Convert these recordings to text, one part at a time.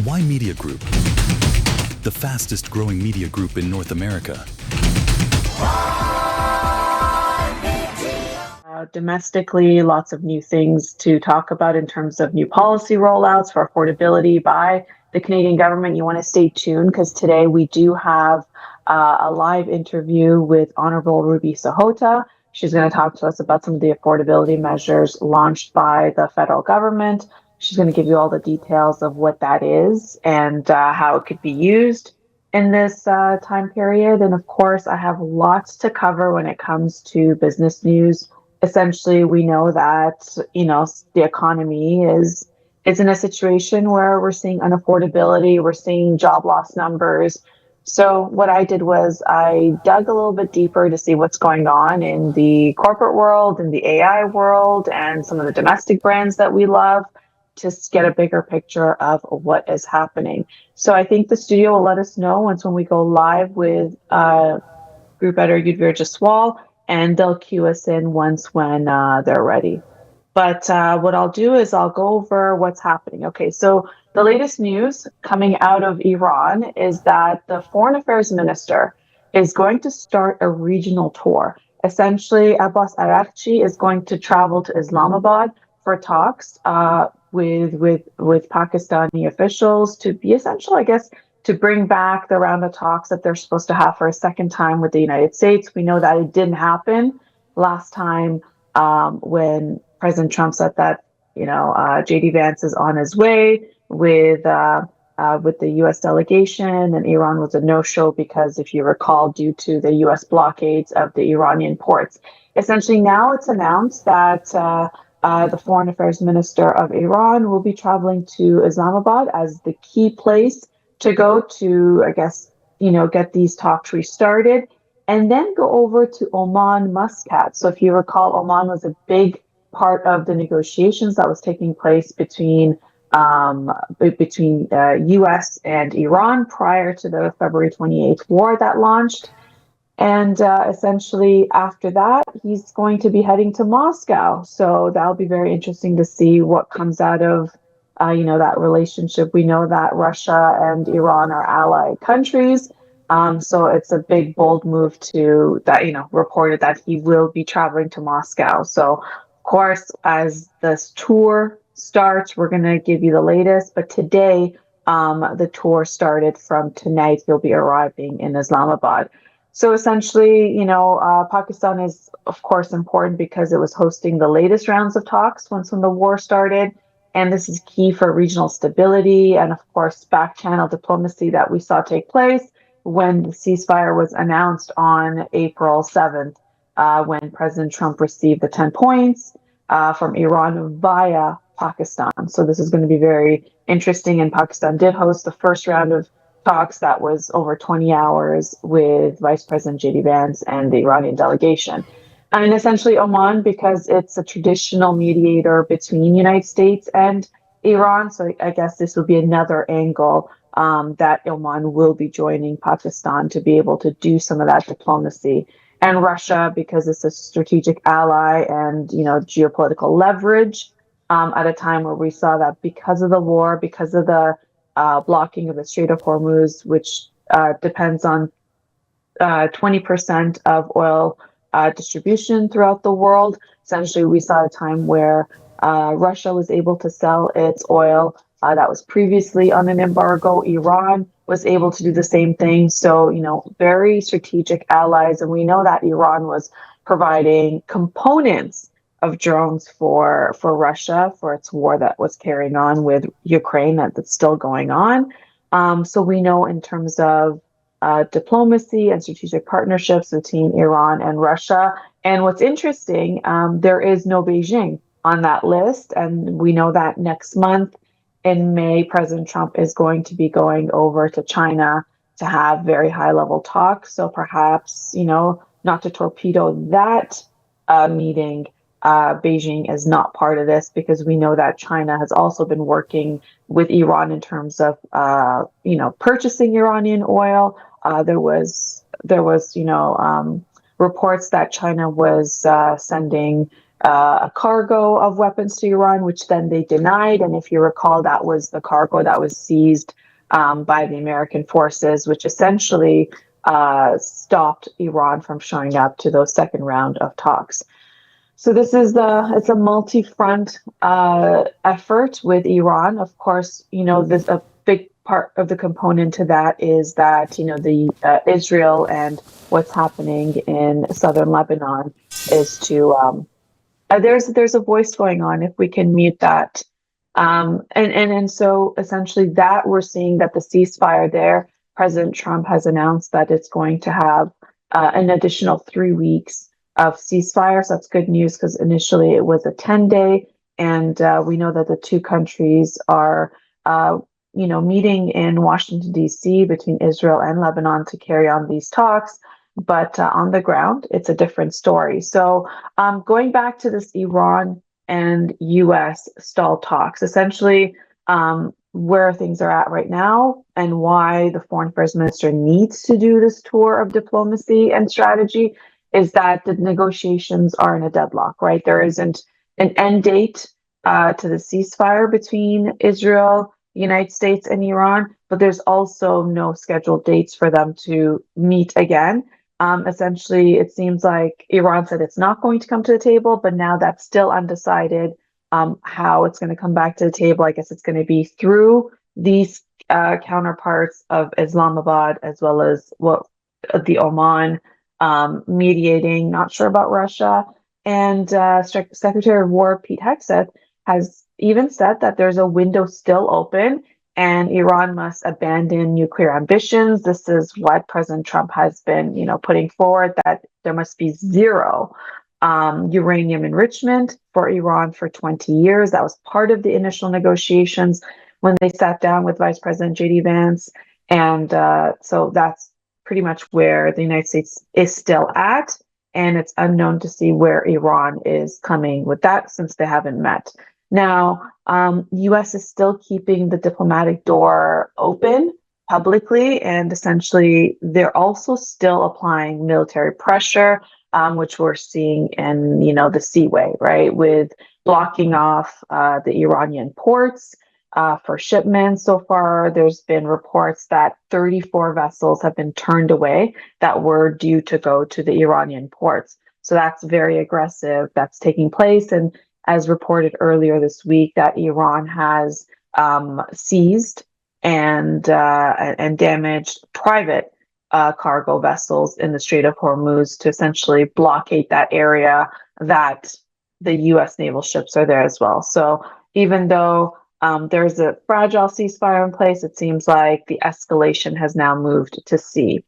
Why Media Group? The fastest growing media group in North America. Domestically, lots of new things to talk about in terms of new policy rollouts for affordability by the Canadian government. You want to stay tuned because today we do have a live interview with Honorable Ruby Sahota. She's going to talk to us about some of the affordability measures launched by the federal government. She's going to give you all the details of what that is and how it could be used in this time period. And of course, I have lots to cover when it comes to business news. Essentially, we know that, the economy is in a situation where we're seeing unaffordability, we're seeing job loss numbers. So what I did was I dug a little bit deeper to see what's going on in the corporate world, in the AI world, and some of the domestic brands that we love to get a bigger picture of what is happening. So I think the studio will let us know when we go live with Group Editor Ymedia Jaswal, and they'll cue us in when they're ready. But what I'll do is I'll go over what's happening. Okay, so the latest news coming out of Iran is that the foreign affairs minister is going to start a regional tour. Essentially, Abbas Araghchi is going to travel to Islamabad for talks with Pakistani officials to be essential, I guess, to bring back the round of talks that they're supposed to have for a second time with the United States. We know that it didn't happen last time when President Trump said that, J.D. Vance is on his way with the U.S. delegation, and Iran was a no-show because, if you recall, due to the U.S. blockades of the Iranian ports. Essentially, now it's announced that the Foreign Affairs Minister of Iran will be traveling to Islamabad as the key place to go to, I guess, get these talks restarted, and then go over to Oman, Muscat. So if you recall, Oman was a big part of the negotiations that was taking place between U.S. and Iran prior to the February 28th war that launched. And essentially after that, he's going to be heading to Moscow. So that'll be very interesting to see what comes out of that relationship. We know that Russia and Iran are allied countries. So it's a big, bold move to that, reported that he will be traveling to Moscow. So, of course, as this tour starts, we're going to give you the latest. But today, the tour started from tonight. He'll be arriving in Islamabad. So essentially, Pakistan is, of course, important because it was hosting the latest rounds of talks when the war started. And this is key for regional stability and, of course, back-channel diplomacy that we saw take place when the ceasefire was announced on April 7th, when President Trump received the 10 points from Iran via Pakistan. So this is going to be very interesting. And Pakistan did host the first round of talks that was over 20 hours with Vice President J.D. Vance and the Iranian delegation. And essentially Oman, because it's a traditional mediator between the United States and Iran. So I guess this will be another angle that Oman will be joining Pakistan to be able to do some of that diplomacy. And Russia, because it's a strategic ally and, geopolitical leverage at a time where we saw that because of the war, because of the blocking of the Strait of Hormuz, which depends on 20% of oil distribution throughout the world. Essentially, we saw a time where Russia was able to sell its oil that was previously on an embargo. Iran was able to do the same thing. So, very strategic allies. And we know that Iran was providing components of drones for Russia for its war that was carrying on with Ukraine that's still going on. So we know in terms of diplomacy and strategic partnerships between Iran and Russia. And what's interesting, there is no Beijing on that list. And we know that next month in May, President Trump is going to be going over to China to have very high level talks. So perhaps, not to torpedo that meeting, Beijing is not part of this because we know that China has also been working with Iran in terms of, purchasing Iranian oil. There was reports that China was sending a cargo of weapons to Iran, which then they denied. And if you recall, that was the cargo that was seized by the American forces, which essentially stopped Iran from showing up to those second round of talks. So this is it's a multi-front effort with Iran. Of course, this a big part of the component to that is that the Israel and what's happening in southern Lebanon is to there's a voice going on. If we can mute that, and so essentially that we're seeing that the ceasefire there. President Trump has announced that it's going to have an additional 3 weeks of ceasefire. So that's good news because initially it was a 10-day, and we know that the two countries are, meeting in Washington D.C. between Israel and Lebanon to carry on these talks. But on the ground, it's a different story. So going back to this Iran and U.S. stalled talks, essentially where things are at right now and why the foreign affairs minister needs to do this tour of diplomacy and strategy is that the negotiations are in a deadlock, right? There isn't an end date to the ceasefire between Israel, the United States, and Iran, but there's also no scheduled dates for them to meet again. Essentially, it seems like Iran said it's not going to come to the table, but now that's still undecided how it's going to come back to the table. I guess it's going to be through these counterparts of Islamabad as well as the Oman mediating. Not sure about Russia. And Secretary of War Pete Hegseth has even said that there's a window still open and Iran must abandon nuclear ambitions. This is what President Trump has been, putting forward, that there must be zero uranium enrichment for Iran for 20 years. That was part of the initial negotiations when they sat down with Vice President J.D. Vance. And so that's pretty much where the United States is still at. And it's unknown to see where Iran is coming with that since they haven't met. Now, U.S. is still keeping the diplomatic door open publicly, and essentially they're also still applying military pressure, which we're seeing in, the seaway, right, with blocking off the Iranian ports for shipments. So far, there's been reports that 34 vessels have been turned away that were due to go to the Iranian ports. So that's very aggressive. That's taking place, and as reported earlier this week, that Iran has seized and damaged private cargo vessels in the Strait of Hormuz to essentially blockade that area, that the U.S. naval ships are there as well. So even though there's a fragile ceasefire in place, it seems like the escalation has now moved to sea.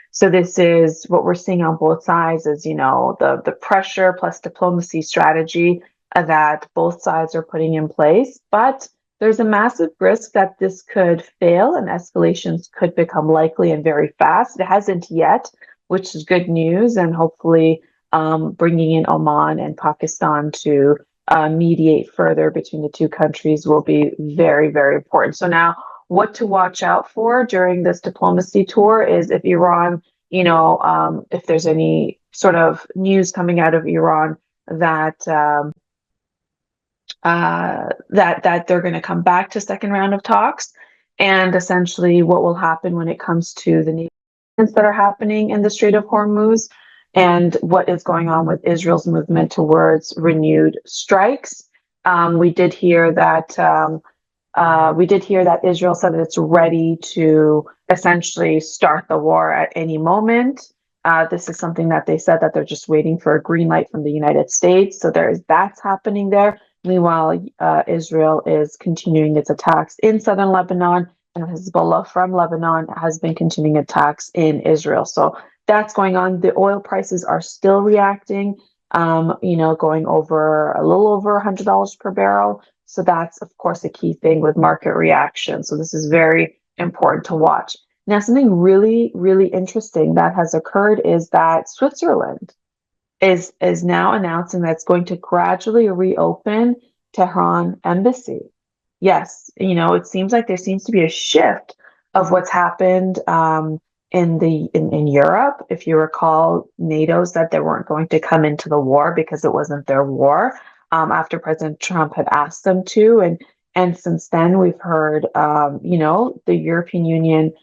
So this is what we're seeing on both sides is, the pressure plus diplomacy strategy that both sides are putting in place. But there's a massive risk that this could fail and escalations could become likely and very fast. It hasn't yet, which is good news. And hopefully bringing in Oman and Pakistan to mediate further between the two countries will be very, very important. So now what to watch out for during this diplomacy tour is if Iran, if there's any sort of news coming out of Iran that that they're going to come back to second round of talks, and essentially what will happen when it comes to the negotiations that are happening in the Strait of Hormuz, and what is going on with Israel's movement towards renewed strikes. We did hear that Israel said that it's ready to essentially start the war at any moment. This is something that they said that they're just waiting for a green light from the United States. So that's happening there. Meanwhile, Israel is continuing its attacks in southern Lebanon, and Hezbollah from Lebanon has been continuing attacks in Israel. So that's going on. The oil prices are still reacting, going over a little over $100 per barrel. So that's, of course, a key thing with market reaction. So this is very important to watch. Now, something really, really interesting that has occurred is that Switzerland is now announcing that it's going to gradually reopen Tehran embassy. Yes, it seems like there seems to be a shift of what's happened in Europe. If you recall, NATO said they weren't going to come into the war because it wasn't their war, after President Trump had asked them to. And since then, we've heard, the European Union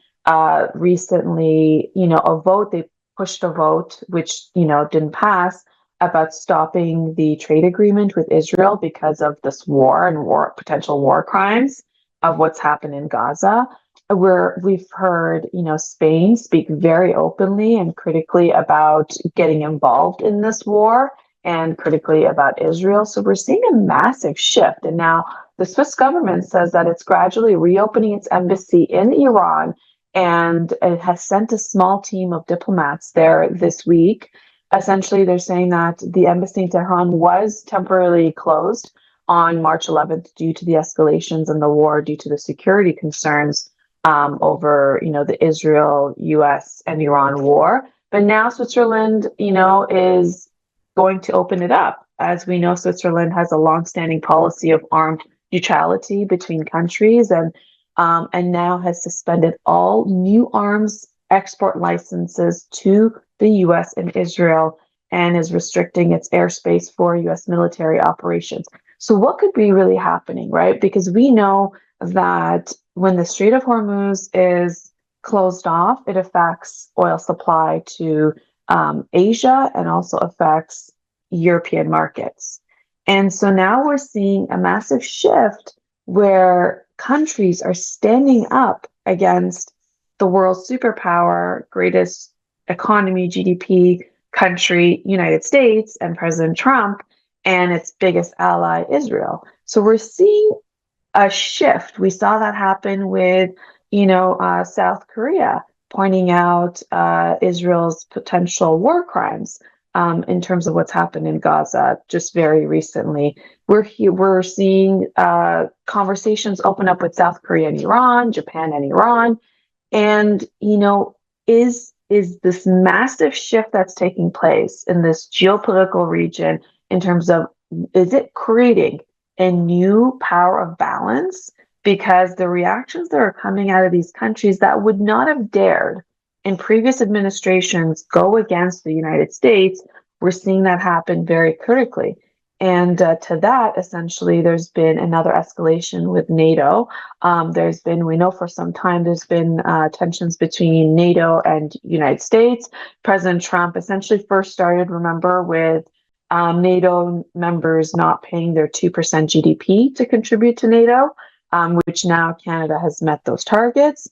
recently, they pushed a vote, which, didn't pass, about stopping the trade agreement with Israel because of this war and potential war crimes of what's happened in Gaza. Where we've heard, Spain speak very openly and critically about getting involved in this war and critically about Israel. So we're seeing a massive shift. And now the Swiss government says that it's gradually reopening its embassy in Iran, and it has sent a small team of diplomats there this week. Essentially, they're saying that the embassy in Tehran was temporarily closed on March 11th due to the escalations in the war, due to the security concerns over, the Israel, U.S., and Iran war. But now Switzerland, is going to open it up. As we know, Switzerland has a longstanding policy of armed neutrality between countries, and now has suspended all new arms export licenses to the U.S. and Israel, and is restricting its airspace for U.S. military operations. So what could be really happening, right? Because we know that when the Strait of Hormuz is closed off, it affects oil supply to Asia and also affects European markets. And so now we're seeing a massive shift where countries are standing up against the world's superpower, greatest economy, GDP country, United States, and President Trump, and its biggest ally, Israel. So we're seeing a shift. We saw that happen with, South Korea pointing out Israel's potential war crimes in terms of what's happened in Gaza just very recently. We're seeing conversations open up with South Korea and Iran, Japan and Iran, and is this massive shift that's taking place in this geopolitical region in terms of, is it creating a new power of balance? Because the reactions that are coming out of these countries that would not have dared in previous administrations go against the United States, we're seeing that happen very critically. And to that, essentially, there's been another escalation with NATO. We know for some time, there's been tensions between NATO and United States. President Trump essentially first started, remember, with NATO members not paying their 2% GDP to contribute to NATO, which now Canada has met those targets.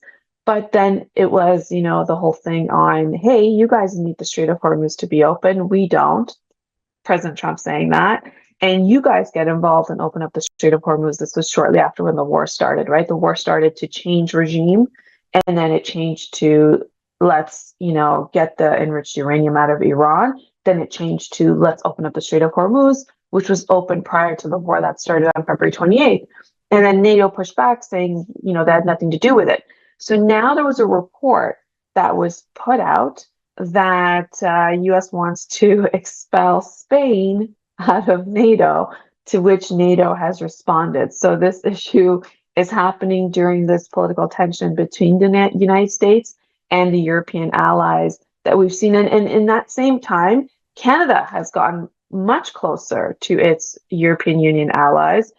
But then it was, the whole thing on, hey, you guys need the Strait of Hormuz to be open. We don't. President Trump saying that. And you guys get involved and open up the Strait of Hormuz. This was shortly after when the war started, right? The war started to change regime, and then it changed to let's, get the enriched uranium out of Iran. Then it changed to let's open up the Strait of Hormuz, which was open prior to the war that started on February 28th. And then NATO pushed back saying, that had nothing to do with it. So now there was a report that was put out that U.S. wants to expel Spain out of NATO, to which NATO has responded. So this issue is happening during this political tension between the United States and the European allies that we've seen. And in that same time, Canada has gotten much closer to its European Union allies.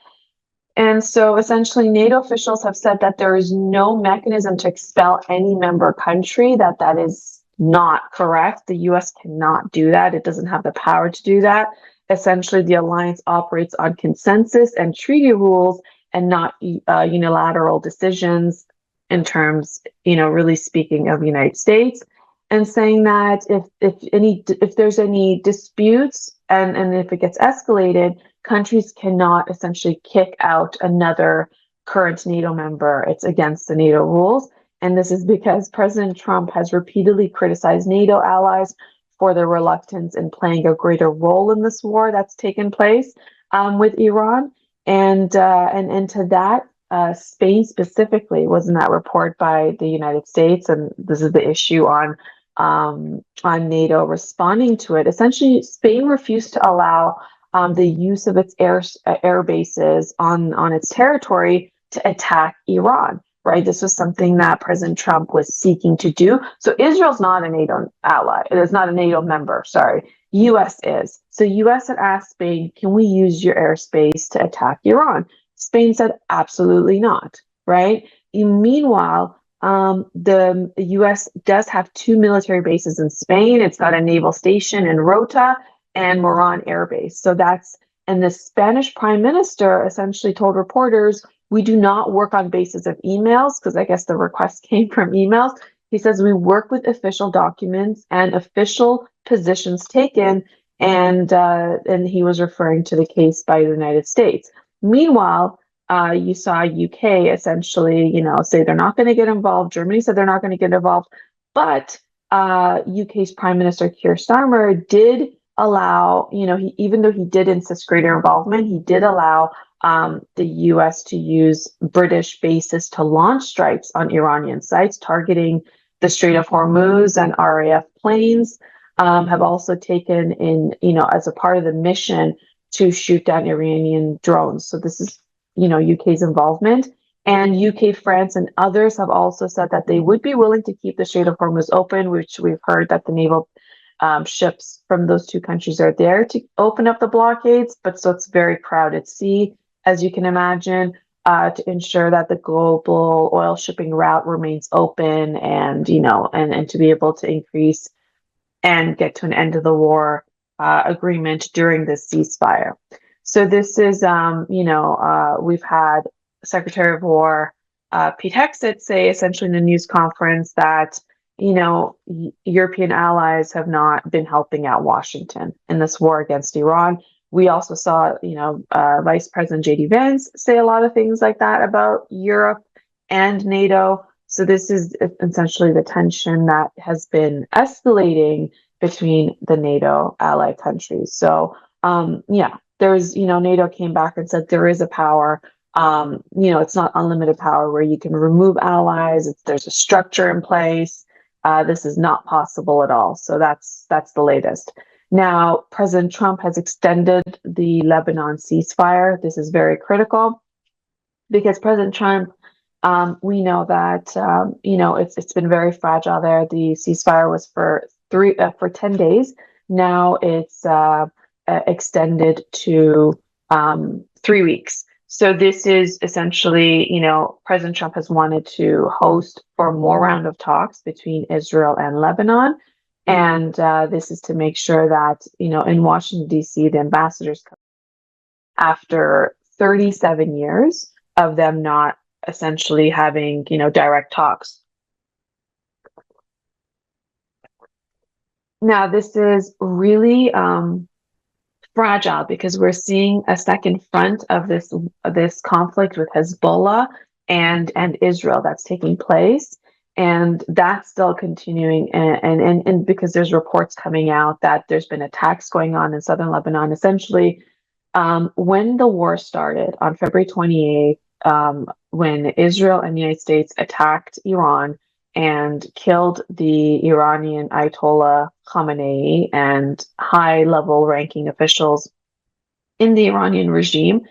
And so essentially, NATO officials have said that there is no mechanism to expel any member country, that is not correct. The U.S. cannot do that. It doesn't have the power to do that. Essentially, the alliance operates on consensus and treaty rules and not unilateral decisions in terms, really speaking of the United States, and saying that if there's any disputes and if it gets escalated, countries cannot essentially kick out another current NATO member. It's against the NATO rules. And this is because President Trump has repeatedly criticized NATO allies for their reluctance in playing a greater role in this war that's taken place with Iran. And to that, Spain specifically was in that report by the United States, and this is the issue on NATO responding to it. Essentially, Spain refused to allow the use of its air bases on its territory to attack Iran. right? This was something that President Trump was seeking to do. So Israel's not a NATO ally. It is not a NATO member, sorry. US is. So US had asked Spain, can we use your airspace to attack Iran? Spain said, absolutely not, right? Meanwhile, the US does have 2 military bases in Spain. It's got a naval station in Rota and Moran Air Base. So and the Spanish prime minister essentially told reporters, we do not work on basis of emails, because I guess the request came from emails. He says we work with official documents and official positions taken, and he was referring to the case by the United States. Meanwhile, you saw UK essentially, say they're not going to get involved. Germany said they're not going to get involved, but UK's Prime Minister Keir Starmer did allow, even though he did insist greater involvement, he did allow the US to use British bases to launch strikes on Iranian sites targeting the Strait of Hormuz, and RAF planes have also taken in, as a part of the mission to shoot down Iranian drones. So this is, UK's involvement. And UK, France, and others have also said that they would be willing to keep the Strait of Hormuz open, which we've heard that the naval ships from those two countries are there to open up the blockades. But so it's a very crowded sea, as you can imagine, to ensure that the global oil shipping route remains open, and and to be able to increase and get to an end of the war agreement during this ceasefire. So this is, we've had Secretary of War Pete Hegseth say essentially in a news conference that, European allies have not been helping out Washington in this war against Iran. We also saw, Vice President J.D. Vance say a lot of things like that about Europe and NATO. So this is essentially the tension that has been escalating between the NATO ally countries. So, there's, NATO came back and said there is a power. It's not unlimited power where you can remove allies. There's a structure in place. This is not possible at all. So that's the latest. Now, President Trump has extended the Lebanon ceasefire. This is very critical because President Trump, we know that it's been very fragile there. The ceasefire was for 10 days. Now it's extended to 3 weeks. So this is essentially, President Trump has wanted to host for more round of talks between Israel and Lebanon. And this is to make sure that, in Washington, D.C., the ambassadors, after 37 years of them not essentially having, direct talks. Now, this is really fragile because we're seeing a second front of this conflict with Hezbollah and Israel that's taking place, and that's still continuing. And because there's reports coming out that there's been attacks going on in southern Lebanon. Essentially, when the war started on February 28th, when Israel and the United States attacked Iran and killed the Iranian Ayatollah Khamenei and high-level ranking officials in the Iranian regime,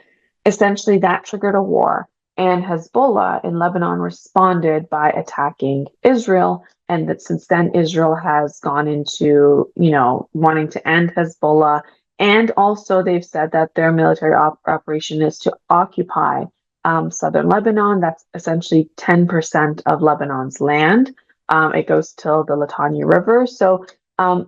essentially that triggered a war. And Hezbollah in Lebanon responded by attacking Israel. And that since then, Israel has gone into, wanting to end Hezbollah. And also they've said that their military operation is to occupy southern Lebanon. That's essentially 10% of Lebanon's land. It goes till the Litani River. So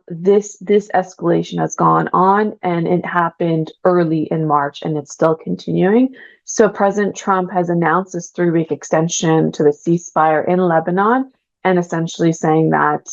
this escalation has gone on, and it happened early in March, and it's still continuing. So President Trump has announced this 3-week extension to the ceasefire in Lebanon, and essentially saying that,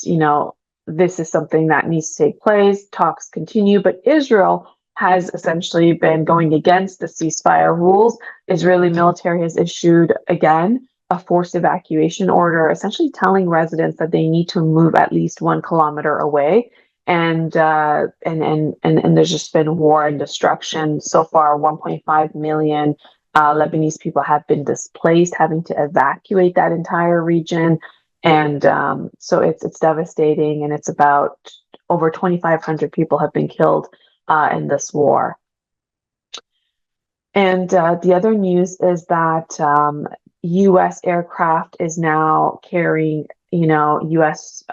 this is something that needs to take place. Talks continue, but Israel has essentially been going against the ceasefire rules. Israeli military has issued, again, a forced evacuation order, essentially telling residents that they need to move at least 1 kilometer away. And there's just been war and destruction. So far, 1.5 million Lebanese people have been displaced, having to evacuate that entire region. And so it's devastating, and it's about over 2,500 people have been killed in this war. And the other news is that U.S. aircraft is now carrying, USS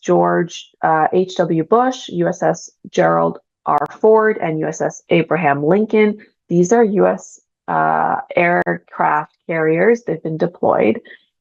George H.W. Bush, USS Gerald R. Ford, and USS Abraham Lincoln. These are U.S. Aircraft carriers. They've been deployed.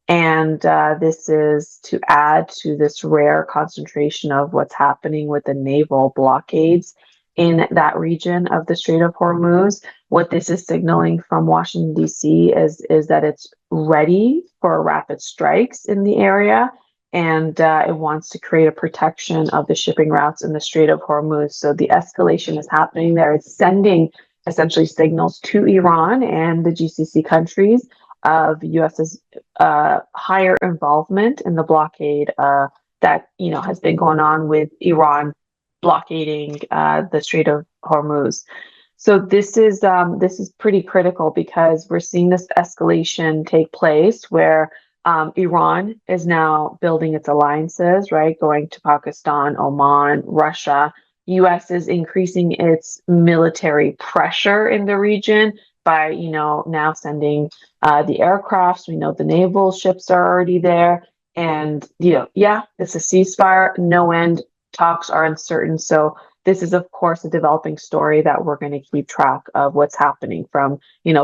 And this is to add to this rare concentration of what's happening with the naval blockades in that region of the Strait of Hormuz. What this is signaling from Washington, D.C. is that it's ready for rapid strikes in the area, and it wants to create a protection of the shipping routes in the Strait of Hormuz. So the escalation is happening there. It's sending essentially signals to Iran and the GCC countries of US's higher involvement in the blockade that has been going on with Iran blockading the Strait of Hormuz. So this is pretty critical because we're seeing this escalation take place where Iran is now building its alliances, right? Going to Pakistan, Oman, Russia. U.S. is increasing its military pressure in the region by, now sending the aircrafts. We know the naval ships are already there. And, it's a ceasefire, no end. Talks are uncertain. So this is, of course, a developing story that we're going to keep track of what's happening from,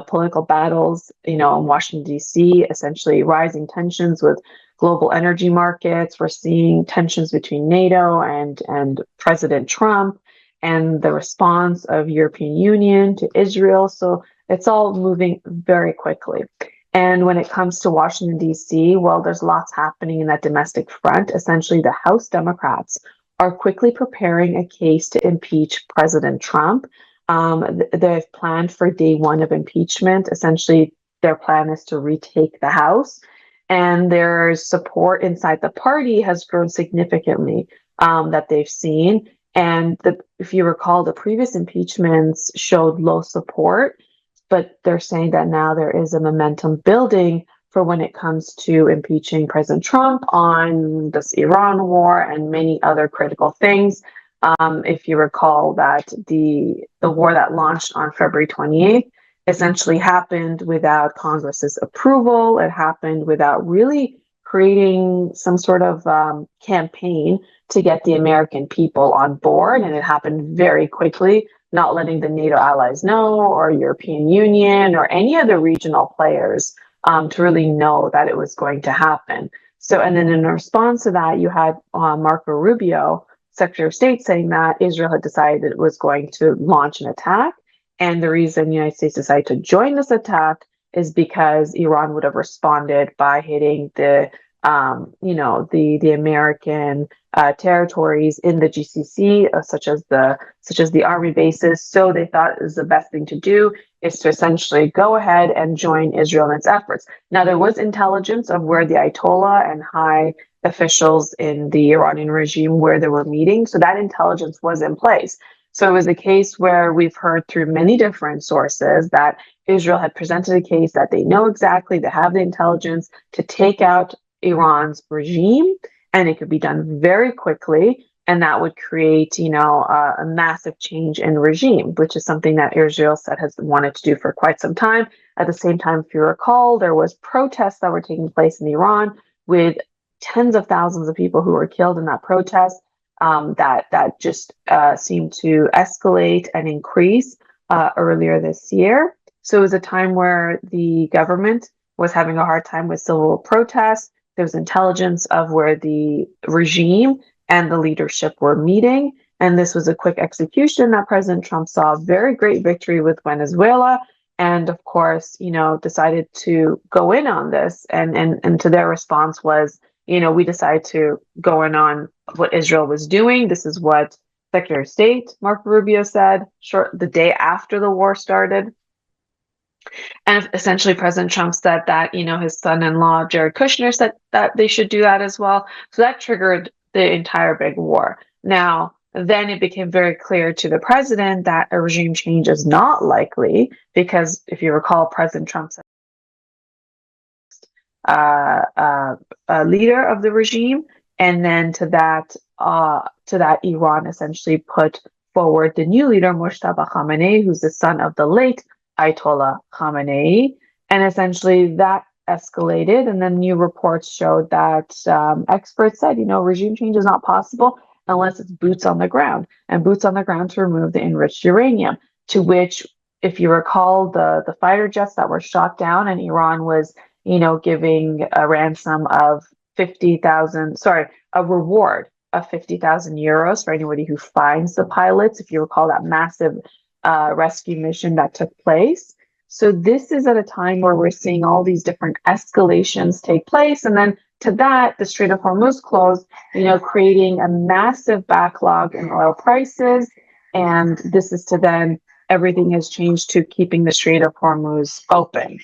political battles, in Washington, D.C., essentially rising tensions with global energy markets. We're seeing tensions between NATO and President Trump and the response of European Union to Israel. So it's all moving very quickly. And when it comes to Washington, D.C., well, there's lots happening in that domestic front. Essentially, the House Democrats are quickly preparing a case to impeach President Trump. They've planned for day one of impeachment. Essentially, their plan is to retake the House. And their support inside the party has grown significantly that they've seen. And if you recall, the previous impeachments showed low support, but they're saying that now there is a momentum building for when it comes to impeaching President Trump on this Iran war and many other critical things. If you recall that the war that launched on February 28th essentially happened without Congress's approval. It happened without really creating some sort of campaign to get the American people on board. And it happened very quickly, not letting the NATO allies know, or European Union, or any other regional players to really know that it was going to happen. So, and then in response to that, you had Marco Rubio, Secretary of State, saying that Israel had decided it was going to launch an attack. And the reason the United States decided to join this attack is because Iran would have responded by hitting the American territories in the GCC, such as the army bases. So they thought it was the best thing to do is to essentially go ahead and join Israel in its efforts. Now, there was intelligence of where the Ayatollah and high officials in the Iranian regime, where they were meeting. So that intelligence was in place. So it was a case where we've heard through many different sources that Israel had presented a case that they know exactly, they have the intelligence to take out Iran's regime, and it could be done very quickly. And that would create, a massive change in regime, which is something that Israel said has wanted to do for quite some time. At the same time, if you recall, there was protests that were taking place in Iran with tens of thousands of people who were killed in that protest. That just seemed to escalate and increase earlier this year. So it was a time where the government was having a hard time with civil protests. There was intelligence of where the regime and the leadership were meeting. And this was a quick execution that President Trump saw a very great victory with Venezuela. And of course, decided to go in on this. And to their response was, we decided to go in on what Israel was doing. This is what Secretary of State Marco Rubio said the day after the war started. And essentially, President Trump said that, his son-in-law, Jared Kushner, said that they should do that as well. So that triggered the entire big war. Now, then it became very clear to the president that a regime change is not likely, because if you recall, President Trump said leader of the regime, and then to that Iran essentially put forward the new leader, Mojtaba Khamenei, who's the son of the late Ayatollah Khamenei. And essentially that escalated, and then new reports showed that experts said, regime change is not possible unless it's boots on the ground, and boots on the ground to remove the enriched uranium, to which, if you recall, the fighter jets that were shot down, and Iran was, giving a ransom of 50,000, sorry, a reward of 50,000 euros for anybody who finds the pilots, if you recall that massive rescue mission that took place. So this is at a time where we're seeing all these different escalations take place. And then to that, the Strait of Hormuz closed, creating a massive backlog in oil prices. And this is to then everything has changed to keeping the Strait of Hormuz open.